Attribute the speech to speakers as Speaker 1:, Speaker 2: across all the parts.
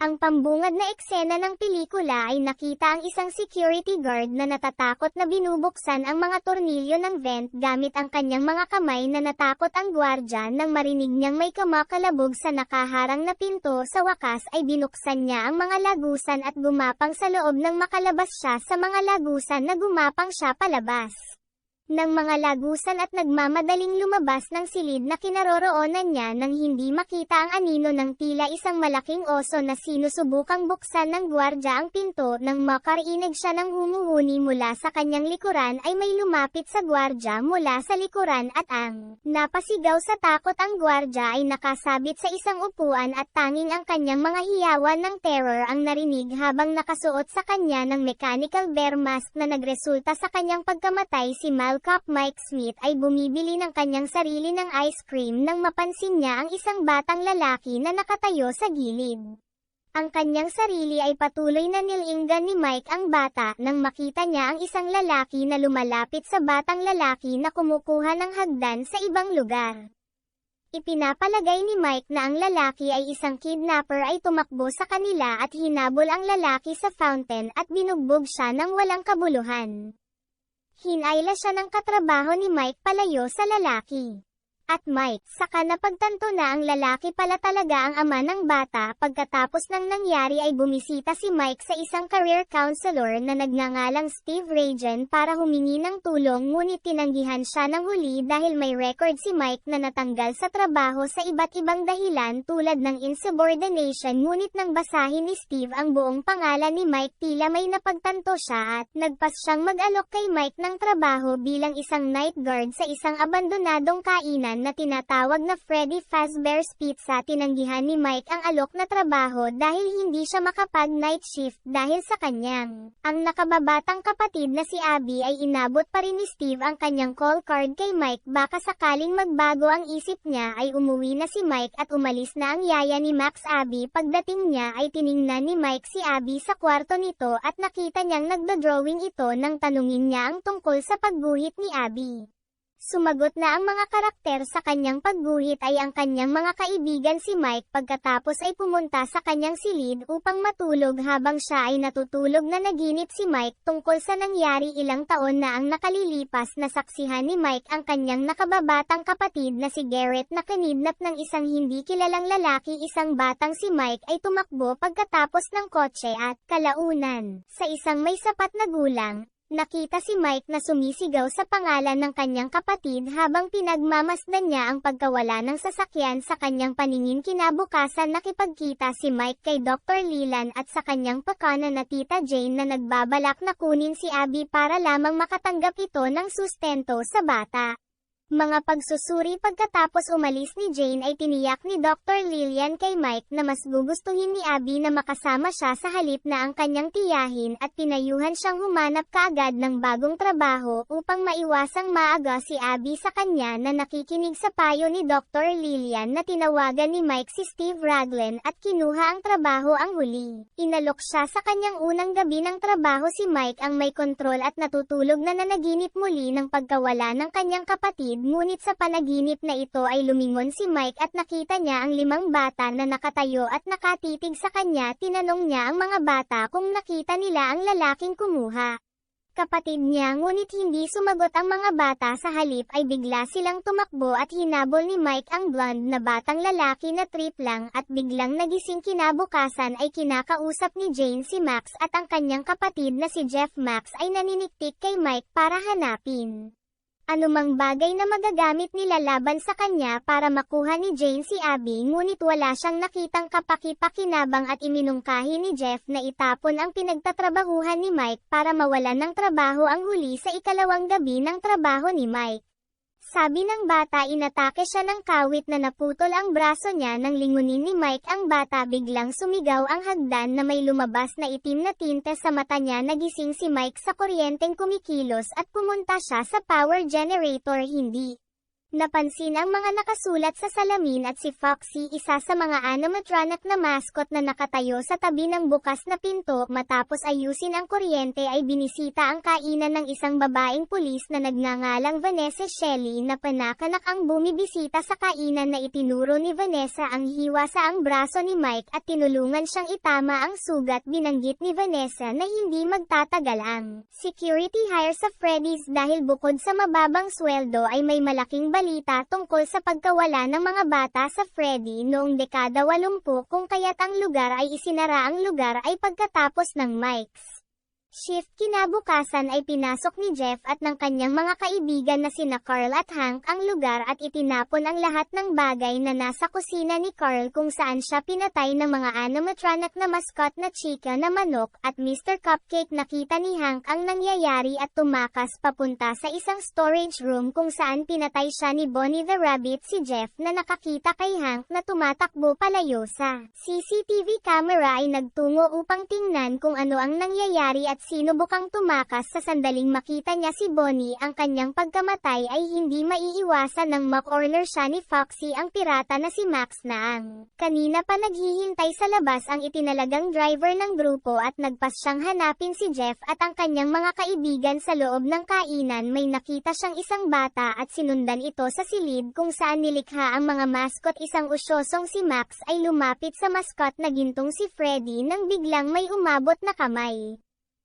Speaker 1: Ang pambungad na eksena ng pelikula ay nakita ang isang security guard na natatakot na binubuksan ang mga tornilyo ng vent gamit ang kanyang mga kamay na natakot ang gwardya nang marinig niyang may kumakalabog sa nakaharang na pinto. Sa wakas ay binuksan niya ang mga lagusan at gumapang sa loob nang makalabas siya sa mga lagusan na gumapang siya palabas ng mga lagusan at nagmamadaling lumabas ng silid na kinaroroonan niya nang hindi makita ang anino ng tila isang malaking oso na sinusubukang buksan ng gwardya ang pinto. Nang makarinig siya ng humuhuni mula sa kanyang likuran ay may lumapit sa gwardya mula sa likuran at ang napasigaw sa takot ang gwardya ay nakasabit sa isang upuan at tanging ang kanyang mga hiyawan ng terror ang narinig habang nakasuot sa kanya ng mechanical bear mask na nagresulta sa kanyang pagkamatay. Si Mike Smith ay bumibili ng kanyang sarili ng ice cream nang mapansin niya ang isang batang lalaki na nakatayo sa gilid. Ang kanyang sarili ay patuloy na nilinggan ni Mike ang bata nang makita niya ang isang lalaki na lumalapit sa batang lalaki na kumukuha ng hagdan sa ibang lugar. Ipinapalagay ni Mike na ang lalaki ay isang kidnapper ay tumakbo sa kanila at hinabol ang lalaki sa fountain at binugbog siya ng walang kabuluhan. Hinayla siya ng katrabaho ni Mike palayo sa lalaki. At Mike, saka napagtanto na ang lalaki pala talaga ang ama ng bata. Pagkatapos ng nangyari ay bumisita si Mike sa isang career counselor na nagngangalang Steve Ragan para humingi ng tulong, ngunit tinanggihan siya ng huli dahil may record si Mike na natanggal sa trabaho sa iba't ibang dahilan tulad ng insubordination. Ngunit nang basahin ni Steve ang buong pangalan ni Mike, tila may napagtanto siya at nagpas siyang mag-alok kay Mike ng trabaho bilang isang night guard sa isang abandonadong kainan na tinatawag na Freddy Fazbear's Pizza. Tinanggihan ni Mike ang alok na trabaho dahil hindi siya makapag-night shift dahil sa kanyang ang nakababatang kapatid na si Abby. Ay inabot pa rin ni Steve ang kanyang call card kay Mike. Baka sakaling magbago ang isip niya ay umuwi na si Mike at umalis na ang yaya ni Max Abby. Pagdating niya ay tiningnan ni Mike si Abby sa kwarto nito at nakita niyang nagdo-drawing ito nang tanungin niya ang tungkol sa pagguhit ni Abby. Sumagot na ang mga karakter sa kanyang pagguhit ay ang kanyang mga kaibigan. Si Mike pagkatapos ay pumunta sa kanyang silid upang matulog. Habang siya ay natutulog na naginip si Mike tungkol sa nangyari ilang taon na ang nakalilipas. Nasaksihan ni Mike ang kanyang nakababatang kapatid na si Garrett na kinidnap ng isang hindi kilalang lalaki. Isang batang si Mike ay tumakbo pagkatapos ng kotse at kalaunan sa isang may sapat na gulang. Nakita si Mike na sumisigaw sa pangalan ng kanyang kapatid habang pinagmamasdan niya ang pagkawala ng sasakyan sa kanyang paningin. Kinabukasan nakipagkita si Mike kay Dr. Leland at sa kanyang pakana na Tita Jane na nagbabalak na kunin si Abby para lamang makatanggap ito ng sustento sa bata. Mga pagsusuri pagkatapos umalis ni Jane ay tiniyak ni Dr. Lillian kay Mike na mas gugustuhin ni Abby na makasama siya sa halip na ang kanyang tiyahin at pinayuhan siyang humanap kaagad ng bagong trabaho upang maiwasang maaga si Abby sa kanya. Na nakikinig sa payo ni Dr. Lillian na tinawagan ni Mike si Steve Raglan at kinuha ang trabaho ang huli. Inalok siya sa kanyang unang gabi ng trabaho. Si Mike ang may kontrol at natutulog na nanaginip muli ng pagkawala ng kanyang kapatid. Ngunit sa panaginip na ito ay lumingon si Mike at nakita niya ang 5 bata na nakatayo at nakatitig sa kanya. Tinanong niya ang mga bata kung nakita nila ang lalaking kumuha kapatid niya, ngunit hindi sumagot ang mga bata. Sa halip ay bigla silang tumakbo at hinabol ni Mike ang blonde na batang lalaki na trip lang at biglang nagising. Kinabukasan ay kinakausap ni Jane si Max at ang kanyang kapatid na si Jeff. Max ay naniniktik kay Mike para hanapin anumang bagay na magagamit nila laban sa kanya para makuha ni Jane si Abby, ngunit wala siyang nakitang kapaki-pakinabang at iminungkahi ni Jeff na itapon ang pinagtatrabahuhan ni Mike para mawalan ng trabaho ang huli sa ikalawang gabi ng trabaho ni Mike. Sabi ng bata, inatake siya ng kawit na naputol ang braso niya. Nang lingunin ni Mike ang bata, biglang sumigaw ang hagdan na may lumabas na itim na tinte sa mata niya. Nagising si Mike sa kuryenteng kumikilos at pumunta siya sa power generator. Hindi Napansin ang mga nakasulat sa salamin at si Foxy, isa sa mga animatronic na mascot na nakatayo sa tabi ng bukas na pinto matapos ayusin ang kuryente, ay binisita ang kainan ng isang babaeng pulis na nagngangalang Vanessa Shelley na panakanak ang bumibisita sa kainan na itinuro ni Vanessa ang hiwa sa ang braso ni Mike at tinulungan siyang itama ang sugat. Binanggit ni Vanessa na hindi magtatagal ang security hire sa Freddy's dahil bukod sa mababang sweldo ay may malaking balita tungkol sa pagkawala ng mga bata sa Freddy noong dekada 80, kung kaya't ang lugar ay isinara. Ang lugar ay pagkatapos ng Mike's shift. Kinabukasan ay pinasok ni Jeff at ng kanyang mga kaibigan na sina Carl at Hank ang lugar at itinapon ang lahat ng bagay na nasa kusina ni Carl, kung saan siya pinatay ng mga animatronic na mascot na chika na manok, at Mr. Cupcake. Nakita ni Hank ang nangyayari at tumakas papunta sa isang storage room kung saan pinatay siya ni Bonnie the Rabbit. Si Jeff na nakakita kay Hank na tumatakbo palayo sa CCTV camera ay nagtungo upang tingnan kung ano ang nangyayari at sinubukang tumakas. Sa sandaling makita niya si Bonnie, ang kanyang pagkamatay ay hindi maiiwasan ng ma-corner siya ni Foxy, ang pirata na si Max na ang kanina pa naghihintay sa labas. Ang itinalagang driver ng grupo at nagpas siyang hanapin si Jeff at ang kanyang mga kaibigan sa loob ng kainan. May nakita siyang isang bata at sinundan ito sa silid kung saan nilikha ang mga mascot. Isang usyosong si Max ay lumapit sa mascot na gintong si Freddy nang biglang may umabot na kamay.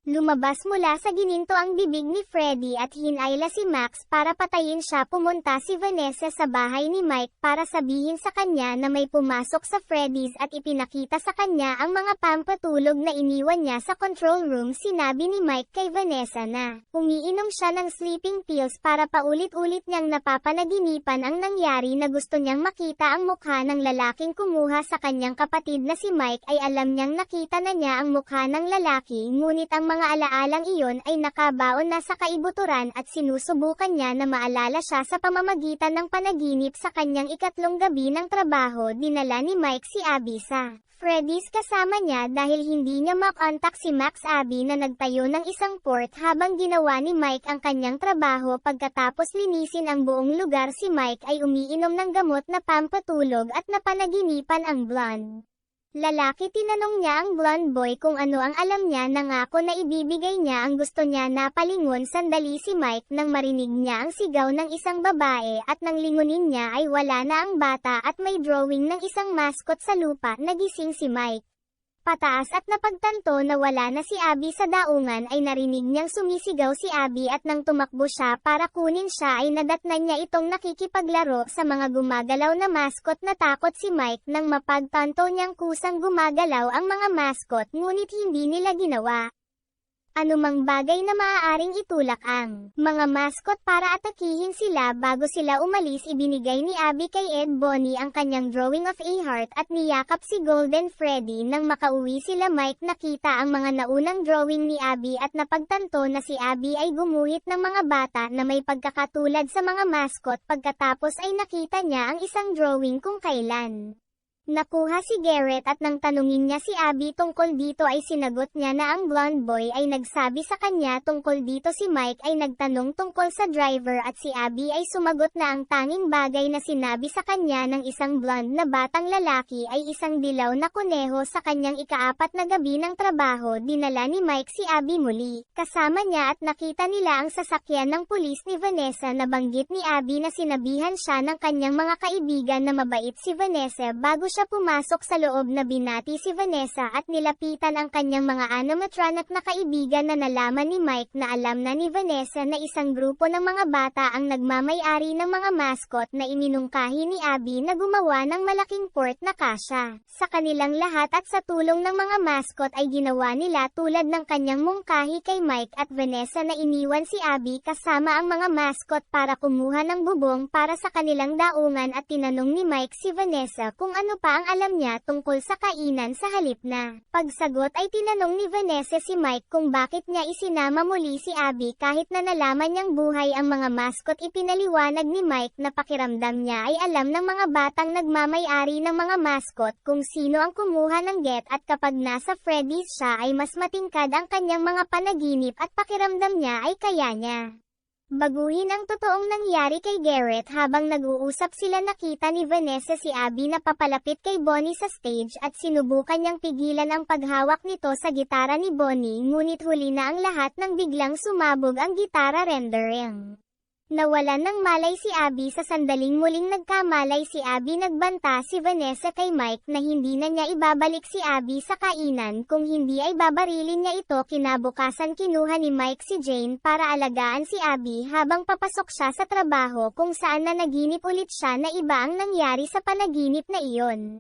Speaker 1: Lumabas mula sa gininto ang bibig ni Freddy at hinayla si Max para patayin siya. Pumunta si Vanessa sa bahay ni Mike para sabihin sa kanya na may pumasok sa Freddy's at ipinakita sa kanya ang mga pampatulog na iniwan niya sa control room. Sinabi ni Mike kay Vanessa na umiinom siya ng sleeping pills para paulit-ulit niyang napapanaginipan ang nangyari, na gusto niyang makita ang mukha ng lalaking kumuha sa kanyang kapatid na si Mike. Ay alam niyang nakita na niya ang mukha ng lalaki, ngunit ang mga alaalang iyon ay nakabaon na sa kaibuturan at sinusubukan niya na maalala siya sa pamamagitan ng panaginip. Sa kanyang ikatlong gabi ng trabaho, dinala ni Mike si Abby sa Freddy's kasama niya dahil hindi niya makontak si Max. Abby na nagtayo ng isang port habang ginawa ni Mike ang kanyang trabaho. Pagkatapos linisin ang buong lugar, si Mike ay umiinom ng gamot na pampatulog at napanaginipan ang blonde lalaki. Tinanong niya ang blonde boy kung ano ang alam niya, nangako na ibibigay niya ang gusto niya. Napalingon sandali si Mike nang marinig niya ang sigaw ng isang babae at nang lingunin niya ay wala na ang bata at may drawing ng isang mascot sa lupa. Nagising si Mike pataas at napagtanto na wala na si Abby sa daungan. Ay narinig niyang sumisigaw si Abby at nang tumakbo siya para kunin siya ay nadatnan niya itong nakikipaglaro sa mga gumagalaw na mascot. Natakot si Mike nang mapagtanto niyang kusang gumagalaw ang mga mascot, ngunit hindi nila ginawa anumang bagay na maaaring itulak ang mga mascot para atakihin sila. Bago sila umalis, ibinigay ni Abby kay Ed Bonnie ang kanyang drawing of a heart at niyakap si Golden Freddy. Nang makauwi sila, Mike nakita ang mga naunang drawing ni Abby at napagtanto na si Abby ay gumuhit ng mga bata na may pagkakatulad sa mga mascot. Pagkatapos ay nakita niya ang isang drawing kung kailan nakuha si Garrett at nang tanungin niya si Abby tungkol dito ay sinagot niya na ang blonde boy ay nagsabi sa kanya tungkol dito. Si Mike ay nagtanong tungkol sa driver at si Abby ay sumagot na ang tanging bagay na sinabi sa kanya ng isang blonde na batang lalaki ay isang dilaw na kuneho. Sa kanyang ikaapat na gabi ng trabaho, dinala ni Mike si Abby muli kasama niya at nakita nila ang sasakyan ng pulis ni Vanessa. Nabanggit ni Abby na sinabihan siya ng kanyang mga kaibigan na mabait si Vanessa. Bago siya pumasok sa loob, na binati si Vanessa at nilapitan ang kanyang mga animatronic na kaibigan. Na nalaman ni Mike na alam na ni Vanessa na isang grupo ng mga bata ang nagmamay-ari ng mga mascot na iminungkahi ni Abby na gumawa ng malaking port na kasya sa kanilang lahat, at sa tulong ng mga mascot ay ginawa nila tulad ng kanyang mungkahi kay Mike at Vanessa, na iniwan si Abby kasama ang mga mascot para kumuha ng bubong para sa kanilang daungan. At tinanong ni Mike si Vanessa kung ano pa ang alam niya tungkol sa kainan. Sa halip na pagsagot ay tinanong ni Vanessa si Mike kung bakit niya isinama muli si Abby kahit na nalaman niyang buhay ang mga mascot. Ipinaliwanag ni Mike na pakiramdam niya ay alam ng mga batang nagmamay-ari ng mga mascot kung sino ang kumuha ng get, at kapag nasa Freddy's siya ay mas matingkad ang kanyang mga panaginip at pakiramdam niya ay kaya niya Baguhin ang totoong nangyari kay Garrett. Habang nag-uusap sila, nakita ni Vanessa si Abby na papalapit kay Bonnie sa stage at sinubukan niyang pigilan ang paghawak nito sa gitara ni Bonnie, ngunit huli na ang lahat nang biglang sumabog ang gitara rendering. Nawalan ng malay si Abby. Sa sandaling muling nagkamalay si Abby, nagbanta si Vanessa kay Mike na hindi na niya ibabalik si Abby sa kainan, kung hindi ay babarilin niya ito. Kinabukasan kinuha ni Mike si Jane para alagaan si Abby habang papasok siya sa trabaho, kung saan nanaginip ulit siya na iba ang nangyari sa panaginip na iyon.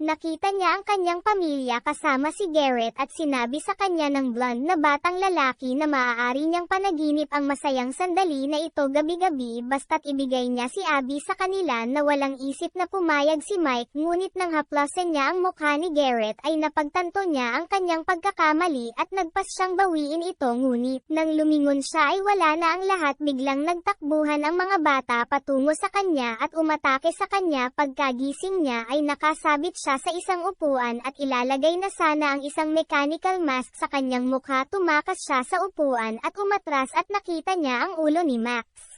Speaker 1: Nakita niya ang kanyang pamilya kasama si Garrett at sinabi sa kanya ng blonde na batang lalaki na maaari niyang panaginip ang masayang sandali na ito gabi-gabi basta't ibigay niya si Abby sa kanila. Na walang isip na pumayag si Mike, ngunit nang haplasan niya ang mukha ni Garrett ay napagtanto niya ang kanyang pagkakamali at nagpas siyang bawiin ito, ngunit nang lumingon siya ay wala na ang lahat. Biglang nagtakbuhan ang mga bata patungo sa kanya at umatake sa kanya. Pagkagising niya ay nakasabit siya sa isang upuan at ilalagay na sana ang isang mechanical mask sa kanyang mukha. Tumakas siya sa upuan at umatras at nakita niya ang ulo ni Max.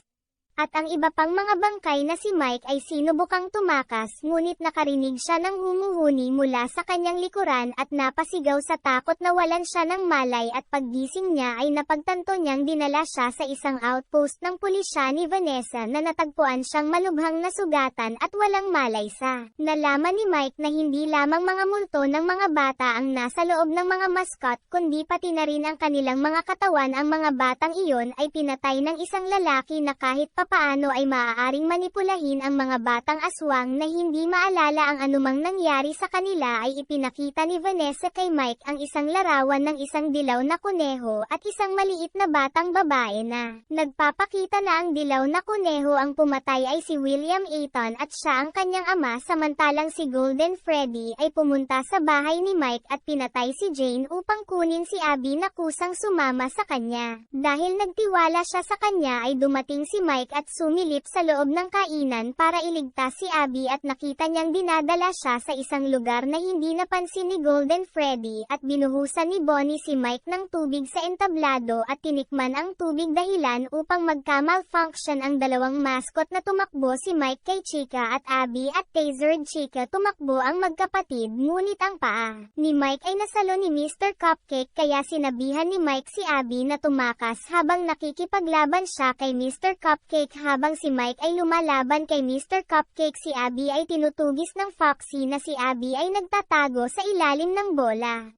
Speaker 1: At ang iba pang mga bangkay na si Mike ay sinubukang tumakas, ngunit nakarinig siya ng humuhuni mula sa kanyang likuran at napasigaw sa takot. Nawalan siya ng malay at paggising niya ay napagtanto niyang dinala siya sa isang outpost ng pulisya ni Vanessa na natagpuan siyang malubhang nasugatan at walang malay sa. Nalaman ni Mike na hindi lamang mga multo ng mga bata ang nasa loob ng mga mascot, kundi pati na rin ang kanilang mga katawan. Ang mga batang iyon ay pinatay ng isang lalaki na kahit paano ay maaaring manipulahin ang mga batang aswang na hindi maalala ang anumang nangyari sa kanila. Ay ipinakita ni Vanessa kay Mike ang isang larawan ng isang dilaw na kuneho at isang maliit na batang babae na nagpapakita na ang dilaw na kuneho ang pumatay ay si William Eaton at siya ang kanyang ama, samantalang si Golden Freddy ay pumunta sa bahay ni Mike at pinatay si Jane upang kunin si Abby na kusang sumama sa kanya. Dahil nagtiwala siya sa kanya ay dumating si Mike at sumilip sa loob ng kainan para iligtas si Abby at nakita niyang dinadala siya sa isang lugar na hindi napansin ni Golden Freddy at binuhusan ni Bonnie si Mike ng tubig sa entablado at tinikman ang tubig dahilan upang magka-malfunction ang dalawang mascot na tumakbo si Mike kay Chica at Abby at tasered Chica. Tumakbo ang magkapatid, ngunit ang paa ni Mike ay nasalo ni Mr. Cupcake kaya sinabihan ni Mike si Abby na tumakas habang nakikipaglaban siya kay Mr. Cupcake. Habang si Mike ay lumalaban kay Mr. Cupcake, si Abby ay tinutugis ng Foxy na si Abby ay nagtatago sa ilalim ng bola.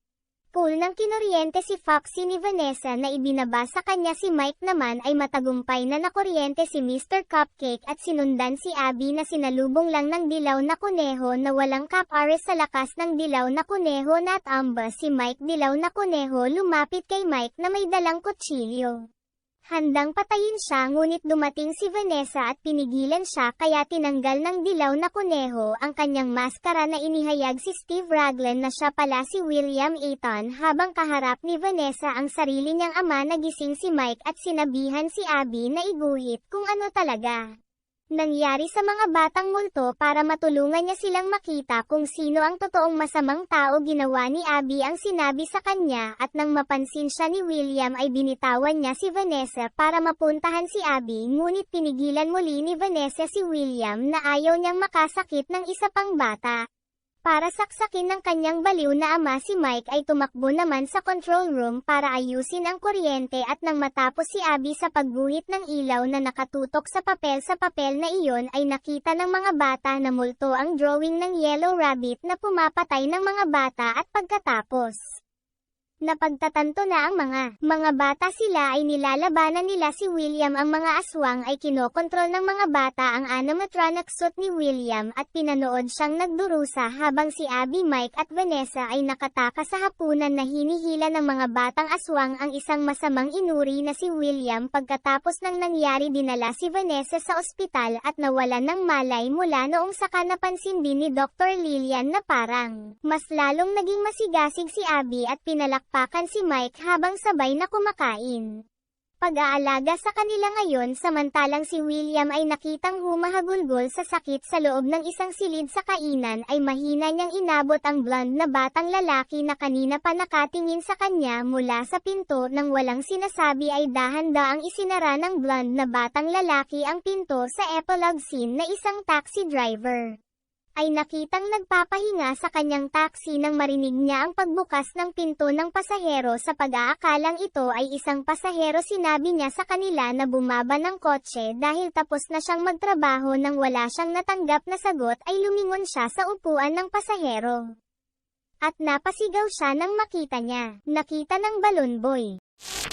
Speaker 1: Pool ng kinuryente si Foxy ni Vanessa na ibinaba sa kanya. Si Mike naman ay matagumpay na nakuryente si Mr. Cupcake at sinundan si Abby na sinalubong lang ng dilaw na kuneho na walang kapares sa lakas ng dilaw na kuneho na at amba si Mike. Dilaw na kuneho lumapit kay Mike na may dalang kutsilyo. Handang patayin siya, ngunit dumating si Vanessa at pinigilan siya kaya tinanggal ng dilaw na kuneho ang kanyang maskara na inihayag si Steve Raglan na siya pala si William Eaton. Habang kaharap ni Vanessa ang sarili niyang ama, nagising si Mike at sinabihan si Abby na iguhit kung ano talaga nangyari sa mga batang multo para matulungan niya silang makita kung sino ang totoong masamang tao. Ginawa ni Abby ang sinabi sa kanya at nang mapansin siya ni William ay binitawan niya si Vanessa para mapuntahan si Abby, ngunit pinigilan muli ni Vanessa si William na ayaw niyang makasakit ng isa pang bata. Para saksakin ng kanyang baliw na ama, si Mike ay tumakbo naman sa control room para ayusin ang kuryente at nang matapos si Abby sa pagguhit ng ilaw na nakatutok sa papel na iyon ay nakita ng mga bata na multo ang drawing ng Yellow Rabbit na pumapatay ng mga bata at pagkatapos napagtatanto na ang mga bata sila ay nilalabanan nila si William. Ang mga aswang ay kinokontrol ng mga bata ang animatronic suit ni William at pinanood siyang nagdurusa habang si Abby, Mike at Vanessa ay nakataka sa hapunan na hinihila ng mga batang aswang ang isang masamang inuri na si William. Pagkatapos ng nangyari, dinala si Vanessa sa ospital at nawalan ng malay mula noong saka napansin din ni Dr. Lillian na parang mas lalong naging masigasig si Abby at pinalakpakan si Mike habang sabay na kumakain. pag-aalaga sa kanila ngayon samantalang si William ay nakitang humahagulgol sa sakit sa loob ng isang silid sa kainan ay mahina niyang inabot ang blonde na batang lalaki na kanina pa nakatingin sa kanya mula sa pinto nang walang sinasabi ay dahan-daang isinara ng blonde na batang lalaki ang pinto sa epilogue scene na isang taxi driver ay nakitang nagpapahinga sa kanyang taxi nang marinig niya ang pagbukas ng pinto ng pasahero sa pag-aakalang ito ay isang pasahero. Sinabi niya sa kanila na bumaba ng kotse dahil tapos na siyang magtrabaho nang wala siyang natanggap na sagot ay lumingon siya sa upuan ng pasahero. At napasigaw siya nang makita niya. Nakita ng Balloon Boy.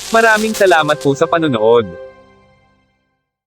Speaker 2: Maraming salamat po sa panonood.